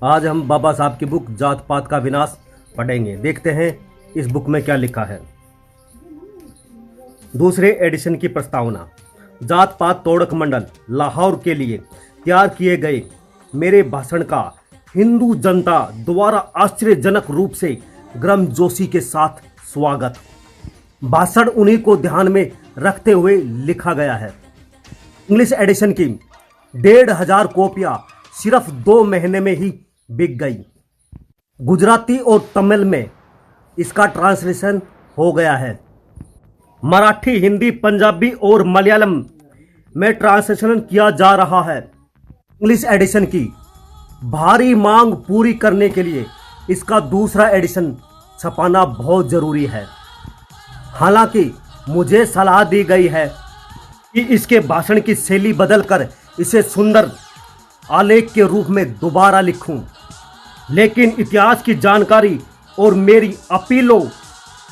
आज हम बाबा साहब की बुक जात पात का विनाश पढ़ेंगे। देखते हैं इस बुक में क्या लिखा है। दूसरे एडिशन की प्रस्तावना। जात पात तोड़क मंडल लाहौर के लिए तैयार किए गए मेरे भाषण का हिंदू जनता द्वारा आश्चर्यजनक रूप से गर्मजोशी के साथ स्वागत। भाषण उन्हीं को ध्यान में रखते हुए लिखा गया है। इंग्लिश एडिशन की 1500 कॉपियां सिर्फ 2 महीने में ही बिक गई। गुजराती और तमिल में इसका ट्रांसलेशन हो गया है। मराठी, हिंदी, पंजाबी और मलयालम में ट्रांसलेशन किया जा रहा है। इंग्लिश एडिशन की भारी मांग पूरी करने के लिए इसका दूसरा एडिशन छपाना बहुत जरूरी है। हालांकि मुझे सलाह दी गई है कि इसके भाषण की शैली बदलकर इसे सुंदर आलेख के रूप में दोबारा लिखूं, लेकिन इतिहास की जानकारी और मेरी अपीलों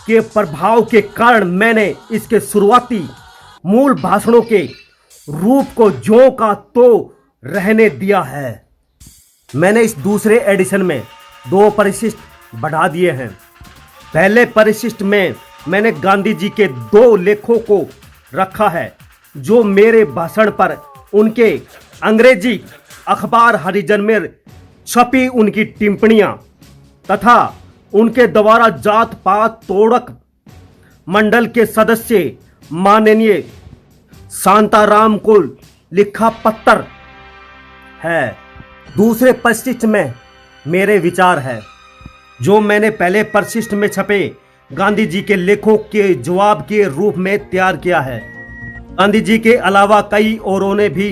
के प्रभाव के कारण मैंने इसके शुरुआती मूल भाषणों के रूप को ज्यों का तो रहने दिया है। मैंने इस दूसरे एडिशन में 2 परिशिष्ट बढ़ा दिए हैं। पहले परिशिष्ट में मैंने गांधी जी के 2 लेखों को रखा है जो मेरे भाषण पर उनके अंग्रेजी अखबार हरिजन में छपी उनकी टिप्पणियां तथा उनके द्वारा जात पात तोड़क मंडल के सदस्य माननीय शांताराम को लिखा पत्र है। दूसरे परिशिष्ट में मेरे विचार है जो मैंने पहले परिशिष्ट में छपे गांधी जी के लेखों के जवाब के रूप में तैयार किया है। गांधी जी के अलावा कई औरों ने भी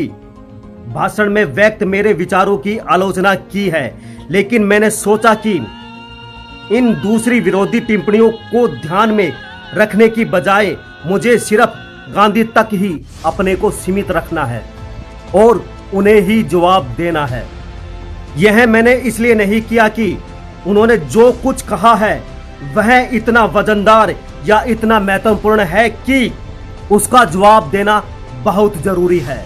भाषण में व्यक्त मेरे विचारों की आलोचना की है, लेकिन मैंने सोचा कि इन दूसरी विरोधी टिप्पणियों को ध्यान में रखने की बजाय मुझे सिर्फ गांधी तक ही अपने को सीमित रखना है और उन्हें ही जवाब देना है। यह मैंने इसलिए नहीं किया कि उन्होंने जो कुछ कहा है वह इतना वजनदार या इतना महत्वपूर्ण है कि उसका जवाब देना बहुत जरूरी है,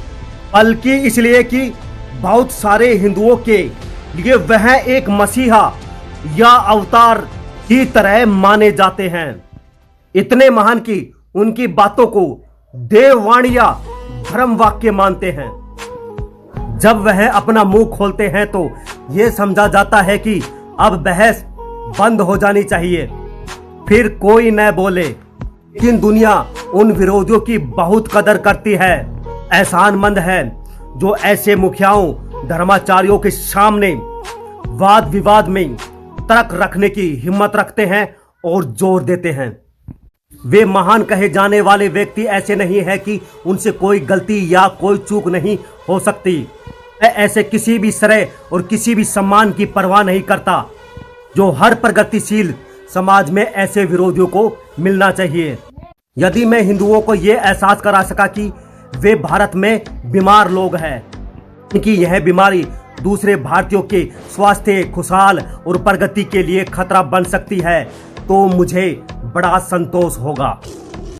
बल्कि इसलिए कि बहुत सारे हिंदुओं के लिए वह एक मसीहा या अवतार की तरह माने जाते हैं, इतने महान कि उनकी बातों को देववाणी या धर्म वाक्य मानते हैं। जब वह अपना मुंह खोलते हैं तो यह समझा जाता है कि अब बहस बंद हो जानी चाहिए, फिर कोई न बोले। लेकिन दुनिया उन विरोधियों की बहुत कदर करती है, एहसानमंद है जो ऐसे मुखियाओं धर्माचार्यों के सामने वाद विवाद में तर्क रखने की हिम्मत रखते हैं और जोर देते हैं। वे महान कहे जाने वाले व्यक्ति ऐसे नहीं है कि उनसे कोई गलती या कोई चूक नहीं हो सकती। मैं ऐसे किसी भी श्रेय और किसी भी सम्मान की परवाह नहीं करता जो हर प्रगतिशील समाज में ऐसे विरोधियों को मिलना चाहिए। यदि मैं हिंदुओं को यह एहसास करा सका कि वे भारत में बीमार लोग हैं, उनकी यह बीमारी दूसरे भारतीयों के स्वास्थ्य, खुशहाल और प्रगति के लिए खतरा बन सकती है, तो मुझे बड़ा संतोष होगा।